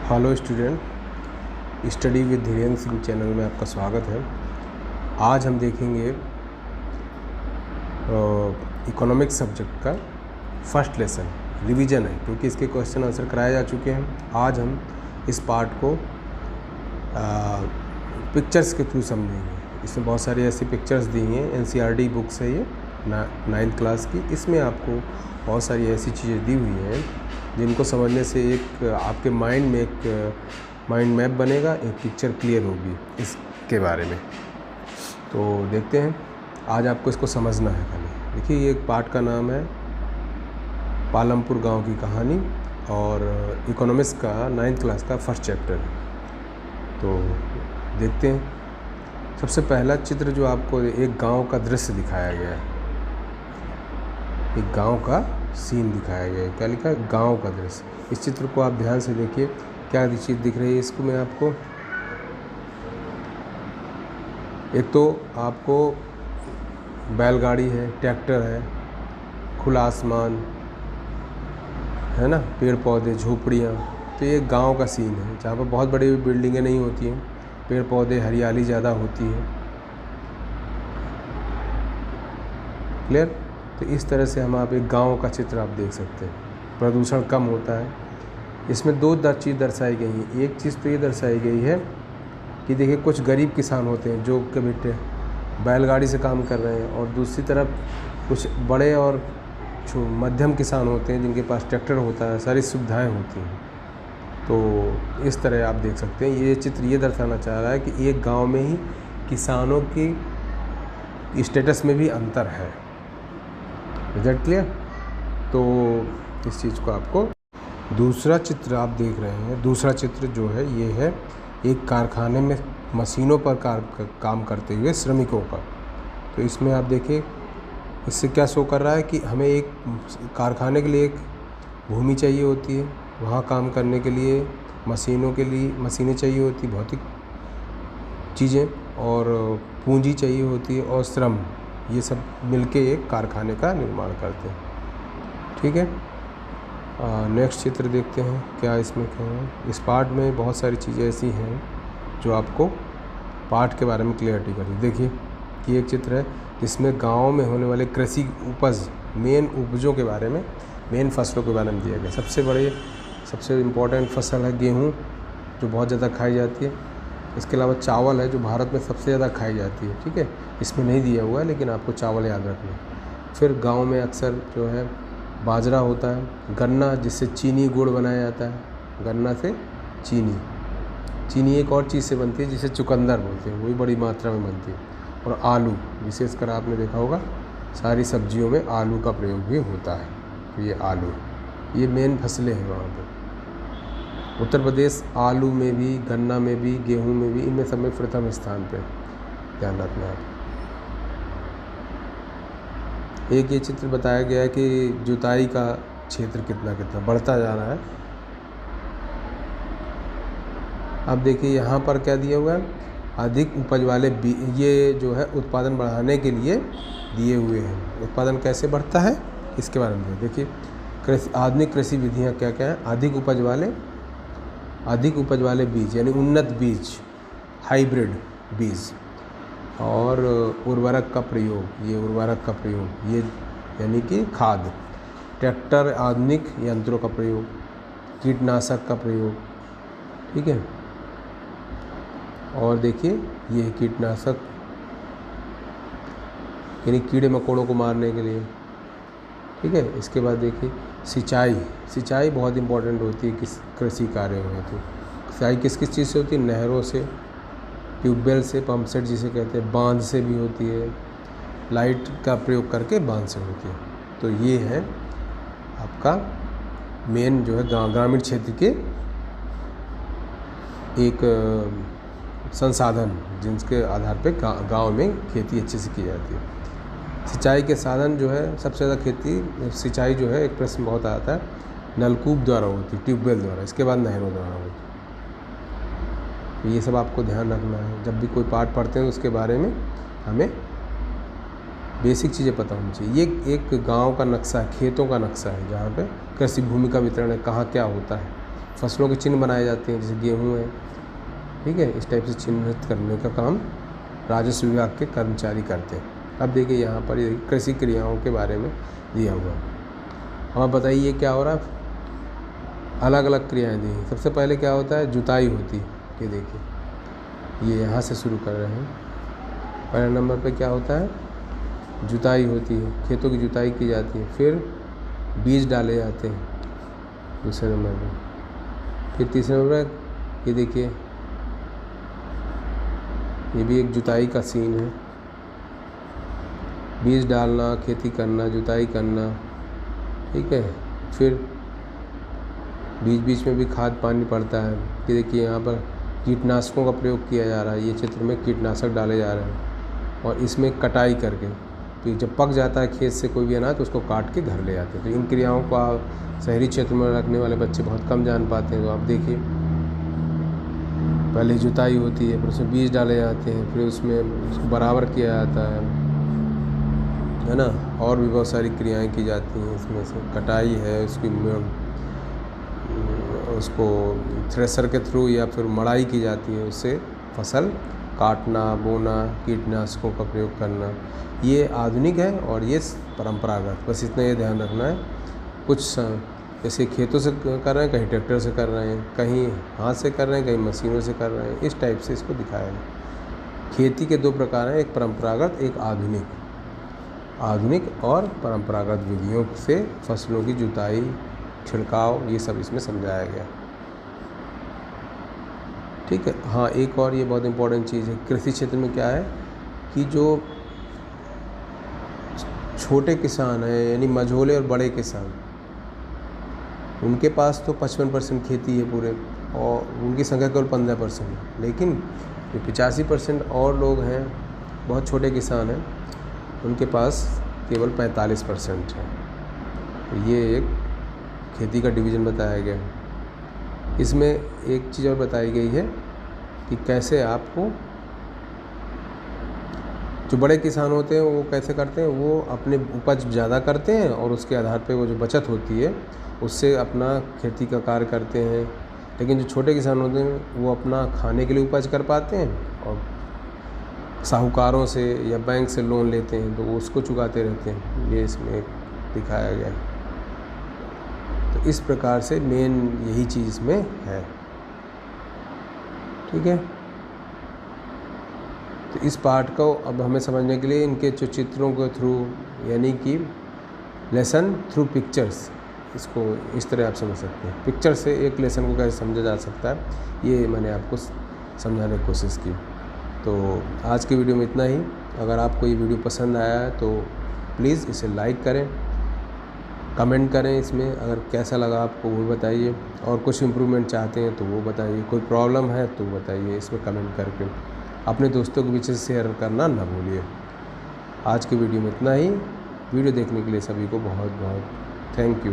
Hello student, study with Dhirendra Singh channel में आपका स्वागत है। आज हम देखेंगे इकोनॉमिक्स सब्जेक्ट का फर्स्ट लेसन। रिवीजन है क्योंकि इसके क्वेश्चन आंसर कराए जा चुके हैं। आज हम इस पार्ट को पिक्चर्स के थ्रू समझेंगे। इसमें बहुत सारी ऐसी पिक्चर्स दी हैं, एनसीईआरटी बुक है ये 9th क्लास की। इसमें आपको बहुत सारी ऐसी चीज़ें दी हुई हैं जिनको समझने से एक आपके माइंड में एक माइंड मैप बनेगा, एक पिक्चर क्लियर होगी इसके बारे में। तो देखते हैं, आज आपको इसको समझना है खाली। देखिए, ये एक पार्ट का नाम है पालमपुर गांव की कहानी और इकोनॉमिक्स का 9th क्लास का फर्स्ट चैप्टर है। तो देखते हैं। सबसे पहला चित्र जो आपको एक गांव का दृश्य दिखाया गया है, एक गांव का सीन दिखाया गया है। क्या लिखा है? गांव का दृश्य। इस चित्र को आप ध्यान से देखिए, क्या चीज़ दिख रही है इसको मैं आपको। एक तो आपको बैलगाड़ी है, ट्रैक्टर है, खुला आसमान है ना, पेड़ पौधे, झोपड़ियाँ। तो ये गांव का सीन है जहाँ पर बहुत बड़ी बिल्डिंगें नहीं होती हैं, पेड़ पौधे, हरियाली ज़्यादा होती है। क्लियर? तो इस तरह से हम आप एक गांव का चित्र आप देख सकते हैं। प्रदूषण कम होता है। इसमें दो चीज़ दर्शाई गई हैं। एक चीज़ तो ये दर्शाई गई है कि देखिए, कुछ गरीब किसान होते हैं जो के बेटे बैलगाड़ी से काम कर रहे हैं, और दूसरी तरफ कुछ बड़े और मध्यम किसान होते हैं जिनके पास ट्रैक्टर होता है, सारी सुविधाएं होती हैं। तो इस तरह आप देख सकते हैं। ये चित्र ये दर्शाना चाह रहा है कि एक गांव में ही किसानों की स्टेटस में भी अंतर है। Result clear? तो इस चीज़ को आपको दूसरा चित्र आप देख रहे हैं। दूसरा चित्र जो है ये है एक कारखाने में मशीनों पर काम करते हुए श्रमिकों का। तो इसमें आप देखिए, इससे क्या शो कर रहा है कि हमें एक कारखाने के लिए एक भूमि चाहिए होती है, वहाँ काम करने के लिए मशीनों के लिए मशीनें चाहिए होती, भौतिक चीज़ें, और पूंजी चाहिए होती है, और श्रम, ये सब मिलके एक कारखाने का निर्माण करते हैं। ठीक है। नेक्स्ट चित्र देखते हैं क्या इसमें क्या है। इस पार्ट में बहुत सारी चीज़ें ऐसी हैं जो आपको पार्ट के बारे में क्लियरिटी करती है। देखिए कि एक चित्र है जिसमें गांव में होने वाले कृषि उपज, मेन उपजों के बारे में, मेन फसलों के बारे में दिया गया। सबसे इम्पोर्टेंट फसल है गेहूँ, जो बहुत ज़्यादा खाई जाती है। इसके अलावा चावल है जो भारत में सबसे ज़्यादा खाई जाती है। ठीक है, इसमें नहीं दिया हुआ है लेकिन आपको चावल याद रखना है। फिर गांव में अक्सर जो है बाजरा होता है, गन्ना जिससे चीनी गुड़ बनाया जाता है, गन्ना से चीनी एक और चीज़ से बनती है जिसे चुकंदर बोलते हैं, वही बड़ी मात्रा में बनती है। और आलू, विशेषकर आपने देखा होगा सारी सब्जियों में आलू का प्रयोग भी होता है। तो ये आलू, ये मेन फसलें हैं वहाँ पर। उत्तर प्रदेश आलू में भी, गन्ना में भी, गेहूं में भी, इनमें सब में प्रथम स्थान पे। ध्यान रखना है। एक ये चित्र बताया गया है कि जुताई का क्षेत्र कितना बढ़ता जा रहा है। अब देखिए यहाँ पर क्या दिया हुआ है, अधिक उपज वाले ये जो है उत्पादन बढ़ाने के लिए दिए हुए हैं। उत्पादन कैसे बढ़ता है इसके बारे में देखिए। आधुनिक कृषि विधियाँ क्या क्या हैं? अधिक उपज वाले बीज यानी उन्नत बीज, हाइब्रिड बीज, और उर्वरक का प्रयोग, ये यानी कि खाद, ट्रैक्टर, आधुनिक यंत्रों का प्रयोग, कीटनाशक का प्रयोग। ठीक है। और देखिए ये कीटनाशक यानी कीड़े मकोड़ों को मारने के लिए। ठीक है। इसके बाद देखिए सिंचाई बहुत इम्पोर्टेंट होती है किस कृषि कार्यों में। तो सिंचाई किस चीज़ से होती है? नहरों से, ट्यूबवेल से, पंप सेट जिसे कहते हैं, बांध से भी होती है, लाइट का प्रयोग करके बांध से होती है। तो ये है आपका मेन जो है ग्रामीण क्षेत्र के एक संसाधन जिनके आधार पे गांव में खेती अच्छे से की जाती है। सिंचाई के साधन जो है सबसे ज़्यादा सिंचाई जो है, एक प्रश्न बहुत आता है, नलकूप द्वारा होती, ट्यूबवेल द्वारा, इसके बाद नहरों द्वारा होती। तो ये सब आपको ध्यान रखना है। जब भी कोई पाठ पढ़ते हैं तो उसके बारे में हमें बेसिक चीज़ें पता होनी चाहिए। ये एक गांव का नक्शा है, खेतों का नक्शा है, जहाँ पे कृषि भूमि का वितरण है, कहाँ क्या होता है। फसलों के चिन्ह बनाए जाते हैं, जैसे गेहूँ है, ठीक है। इस टाइप से चिन्हित करने का काम राजस्व विभाग के कर्मचारी करते हैं। अब देखिए यहाँ पर ये कृषि क्रियाओं के बारे में दिया हुआ। अब बताइए क्या हो रहा है, अलग अलग क्रियाएं दी हैं। सबसे पहले क्या होता है, जुताई होती है। ये देखिए ये यहाँ से शुरू कर रहे हैं। पहले नंबर पे क्या होता है, जुताई होती है, खेतों की जुताई की जाती है। फिर बीज डाले जाते हैं दूसरे नंबर पे। फिर तीसरे नंबर पर ये देखिए, ये भी एक जुताई का सीन है। बीज डालना, खेती करना, जुताई करना, ठीक है। फिर बीच बीच में भी खाद पानी पड़ता है। ये देखिए यहाँ पर कीटनाशकों का प्रयोग किया जा रहा है। ये चित्र में कीटनाशक डाले जा रहे हैं और इसमें कटाई करके फिर जब पक जाता है खेत से कोई भी अनाज तो उसको काट के घर ले आते हैं। तो इन क्रियाओं को शहरी क्षेत्र में रखने वाले बच्चे बहुत कम जान पाते हैं। तो आप देखिए पहले जुताई होती है, फिर उसमें बीज डाले जाते हैं, फिर उसमें उसको बराबर किया जाता है ना। और भी बहुत सारी क्रियाएं की जाती हैं। इसमें से कटाई है, उसको थ्रेशर के थ्रू या फिर मड़ाई की जाती है, उससे फसल काटना, बोना, कीटनाशकों का प्रयोग करना। ये आधुनिक है और ये परंपरागत, बस इतना ये ध्यान रखना है। कुछ जैसे खेतों से कर रहे हैं, कहीं ट्रैक्टर से कर रहे हैं, कहीं हाथ से कर रहे हैं, कहीं मशीनों से कर रहे हैं। इस टाइप से इसको दिखाया है। खेती के दो प्रकार हैं, एक परंपरागत, एक आधुनिक। आधुनिक और परंपरागत विधियों से फसलों की जुताई, छिड़काव, ये सब इसमें समझाया गया, ठीक है। हाँ, एक और ये बहुत इम्पोर्टेंट चीज़ है कृषि क्षेत्र में, क्या है कि जो छोटे किसान हैं, यानी मझोले और बड़े किसान, उनके पास तो 55% खेती है पूरे, और उनकी संख्या केवल 15% है। लेकिन जो 85% और लोग हैं, बहुत छोटे किसान हैं, उनके पास केवल 45% है। तो ये एक खेती का डिवीज़न बताया गया है। इसमें एक चीज़ और बताई गई है कि कैसे आपको, जो बड़े किसान होते हैं वो कैसे करते हैं, वो अपने उपज ज़्यादा करते हैं और उसके आधार पे वो जो बचत होती है उससे अपना खेती का कार्य करते हैं। लेकिन जो छोटे किसान होते हैं वो अपना खाने के लिए उपज कर पाते हैं और साहूकारों से या बैंक से लोन लेते हैं, तो वो उसको चुकाते रहते हैं। ये इसमें दिखाया गया है। तो इस प्रकार से मेन यही चीज़ इसमें है, ठीक है। तो इस पार्ट को अब हमें समझने के लिए इनके जो चित्रों के थ्रू, यानी कि लेसन थ्रू पिक्चर्स, इसको इस तरह आप समझ सकते हैं। पिक्चर से एक लेसन को कैसे समझा जा सकता है, ये मैंने आपको समझाने की कोशिश की। तो आज की वीडियो में इतना ही। अगर आपको ये वीडियो पसंद आया है तो प्लीज़ इसे लाइक करें, कमेंट करें, इसमें अगर कैसा लगा आपको वो बताइए, और कुछ इम्प्रूवमेंट चाहते हैं तो वो बताइए, कोई प्रॉब्लम है तो बताइए इसमें कमेंट करके। अपने दोस्तों के बीच शेयर करना ना भूलिए। आज की वीडियो में इतना ही। वीडियो देखने के लिए सभी को बहुत बहुत थैंक यू।